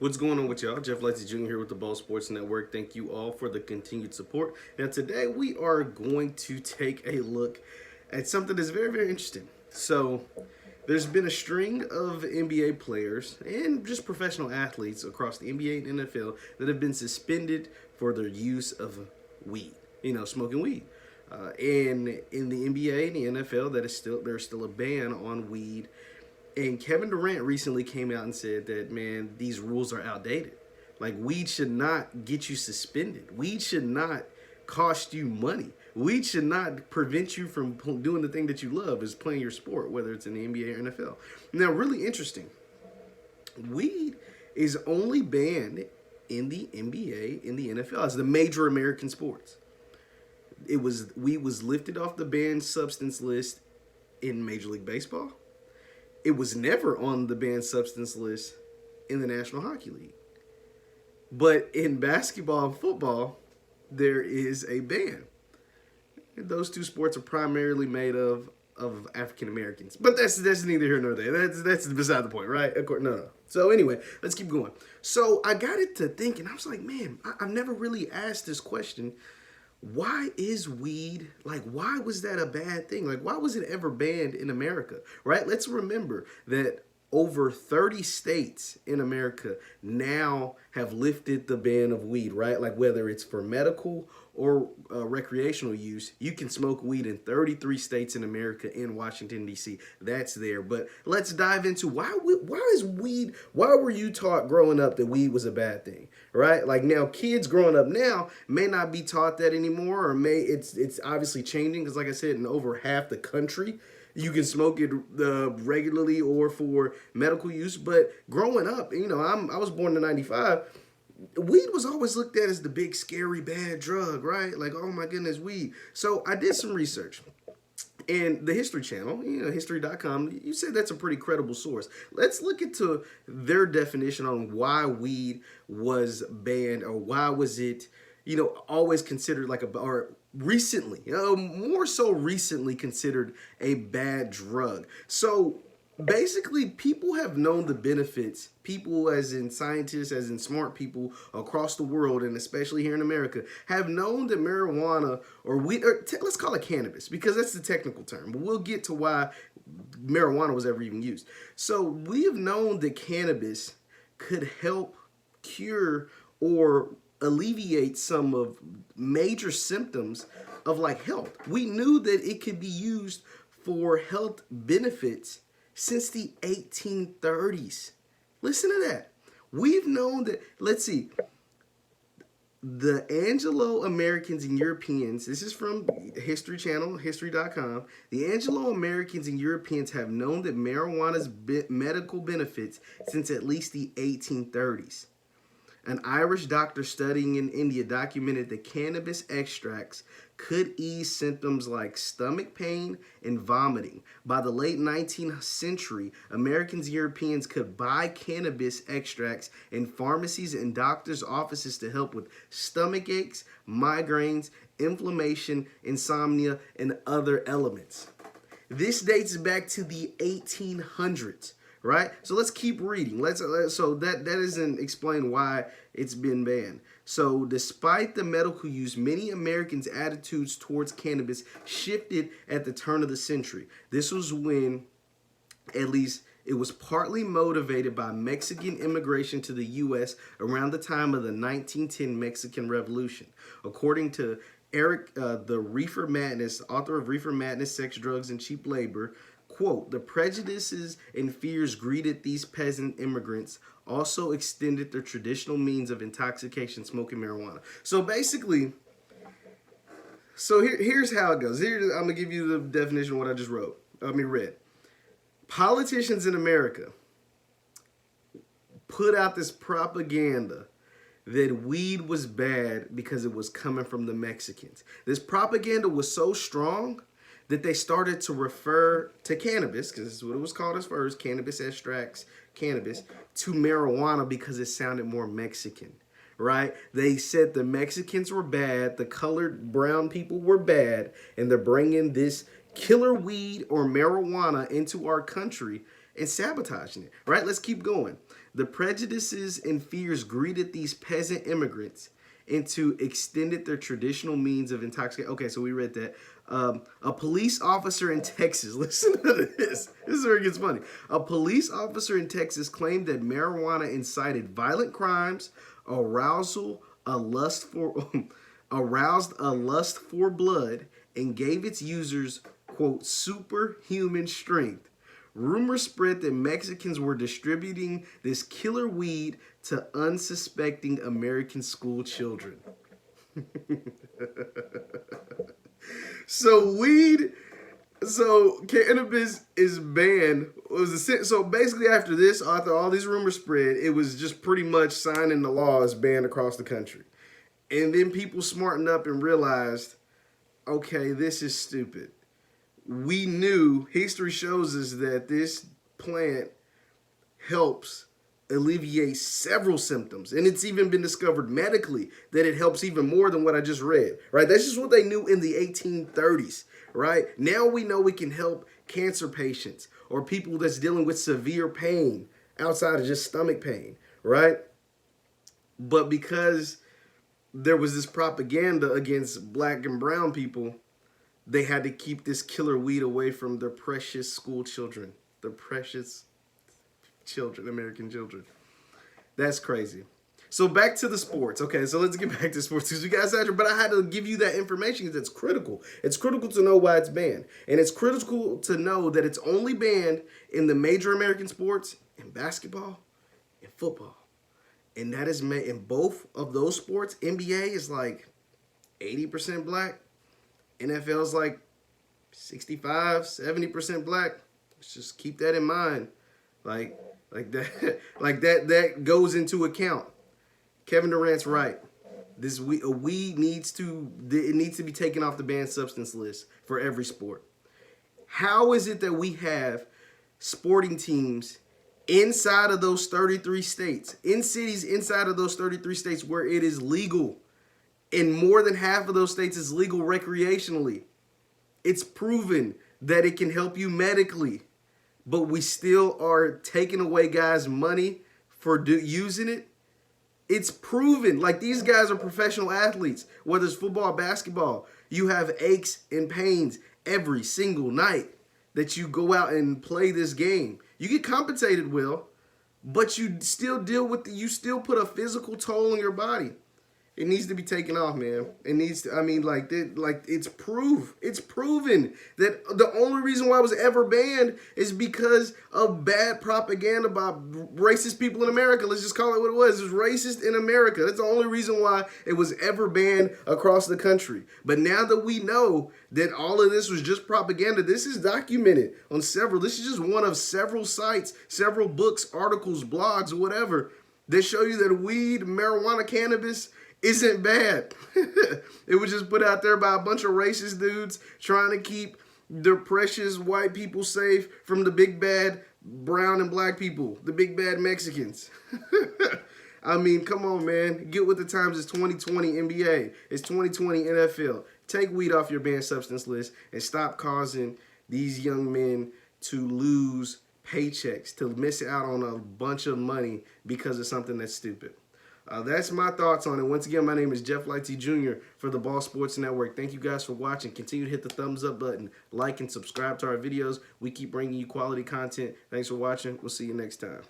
What's going on with y'all? Jeff Lightsy Jr. here with the Ball Sports Network. Thank you all for the continued support. Now today we are going to take a look at something that's very, very interesting. So there's been a string of NBA players and just professional athletes across the NBA and NFL that have been suspended for their use of weed, smoking weed. And in the NBA and the NFL, there's still a ban on weed. And Kevin Durant recently came out and said that, man, these rules are outdated. Like, weed should not get you suspended. Weed should not cost you money. Weed should not prevent you from doing the thing that you love, is playing your sport, whether it's in the NBA or NFL. Now, really interesting. Weed is only banned in the NBA, in the NFL, as the major American sports. Weed was lifted off the banned substance list in Major League Baseball. It was never on the banned substance list in the National Hockey League. But in basketball and football, there is a ban. And those two sports are primarily made of African Americans. But that's neither here nor there. That's beside the point, right? Of course, no. So anyway, let's keep going. So I got it to thinking. I was like, man, I've never really asked this question. Why is weed, why was that a bad thing? Why was it ever banned in America, right? Let's remember that over 30 states in America now have lifted the ban of weed, right? Whether it's for medical or recreational use, you can smoke weed in 33 states in America and Washington, D.C. That's there. But let's dive into why were you taught growing up that weed was a bad thing, right? Now kids growing up now may not be taught that anymore, or it's obviously changing because, like I said, in over half the country, you can smoke it regularly or for medical use. But growing up, I was born in '95. Weed was always looked at as the big, scary, bad drug, right? Oh my goodness, weed. So I did some research. And the History Channel, history.com, you said that's a pretty credible source. Let's look into their definition on why weed was banned, or why was it, always considered or recently, more so recently considered a bad drug. So basically, people have known the benefits. People, as in scientists, as in smart people across the world, and especially here in America, have known that marijuana or weed, let's call it cannabis, because that's the technical term. But we'll get to why marijuana was ever even used. So we have known that cannabis could help cure or alleviate some of major symptoms of health. We knew that it could be used for health benefits since the 1830s. Listen to that. We've known that, let's see, the Anglo-Americans and Europeans, this is from History Channel, history.com, the Anglo-Americans and Europeans have known that marijuana's medical benefits since at least the 1830s. An Irish doctor studying in India documented that cannabis extracts could ease symptoms like stomach pain and vomiting. By the late 19th century, Americans and Europeans could buy cannabis extracts in pharmacies and doctors' offices to help with stomach aches, migraines, inflammation, insomnia, and other ailments. This dates back to the 1800s. Right? So let's keep reading. So that doesn't explain why it's been banned. So despite the medical use, many Americans' attitudes towards cannabis shifted at the turn of the century. This was when, at least, it was partly motivated by Mexican immigration to the U.S. around the time of the 1910 Mexican Revolution. According to Eric, the Reefer Madness, author of Reefer Madness, Sex, Drugs, and Cheap Labor, quote, the prejudices and fears greeted these peasant immigrants also extended their traditional means of intoxication, smoking marijuana. So basically, here's how it goes. I'm going to give you the definition of what I just read. Politicians in America put out this propaganda that weed was bad because it was coming from the Mexicans. This propaganda was so strong that they started to refer to cannabis, because this is what it was called at first, cannabis extracts, cannabis, to marijuana because it sounded more Mexican, right? They said the Mexicans were bad, the colored brown people were bad, and they're bringing this killer weed or marijuana into our country and sabotaging it, right? Let's keep going. The prejudices and fears greeted these peasant immigrants into extended their traditional means of intoxication. Okay, so we read that. A police officer in Texas, listen to this. This is where it gets funny. A police officer in Texas claimed that marijuana incited violent crimes, aroused a lust for blood, and gave its users, quote, superhuman strength. Rumors spread that Mexicans were distributing this killer weed to unsuspecting American school children. So cannabis is banned. So basically after this, after all these rumors spread, it was just pretty much signing the law as banned across the country. And then people smartened up and realized, okay, this is stupid. We knew, history shows us that this plant helps alleviate several symptoms. And it's even been discovered medically that it helps even more than what I just read, right? That's just what they knew in the 1830s, right? Now we know we can help cancer patients or people that's dealing with severe pain outside of just stomach pain, right? But because there was this propaganda against black and brown people, they had to keep this killer weed away from their precious school children. Their precious children, American children. That's crazy. So back to the sports. Okay, so let's get back to sports because we got saturated, but I had to give you that information because it's critical. It's critical to know why it's banned. And it's critical to know that it's only banned in the major American sports, in basketball and football. And that is in both of those sports. NBA is like 80% black. NFL is like 65, 70% black. Let's just keep that in mind. Like that goes into account. Kevin Durant's right. This weed needs to be taken off the banned substance list for every sport. How is it that we have sporting teams inside of those 33 states, in cities inside of those 33 states where it is legal? In more than half of those states, it's legal recreationally. It's proven that it can help you medically, but we still are taking away guys' money for using it. It's proven. Like, these guys are professional athletes, whether it's football or basketball. You have aches and pains every single night that you go out and play this game. You get compensated well, but you still you still put a physical toll on your body. It needs to be taken off, man. It needs to, it's proven that the only reason why it was ever banned is because of bad propaganda by racist people in America. Let's just call it what it was. It was racist in America. That's the only reason why it was ever banned across the country. But now that we know that all of this was just propaganda, this is documented on this is just one of several sites, several books, articles, blogs, or whatever, that show you that weed, marijuana, cannabis isn't bad. It was just put out there by a bunch of racist dudes trying to keep the precious white people safe from the big bad brown and black people, the big bad Mexicans. I mean, come on, man. Get with the times. It's 2020 NBA. It's 2020 NFL. Take weed off your banned substance list and stop causing these young men to lose paychecks, to miss out on a bunch of money because of something that's stupid. That's my thoughts on it. Once again, my name is Jeff Lightsy Jr. for the Ball Sports Network. Thank you guys for watching. Continue to hit the thumbs up button, like and subscribe to our videos. We keep bringing you quality content. Thanks for watching. We'll see you next time.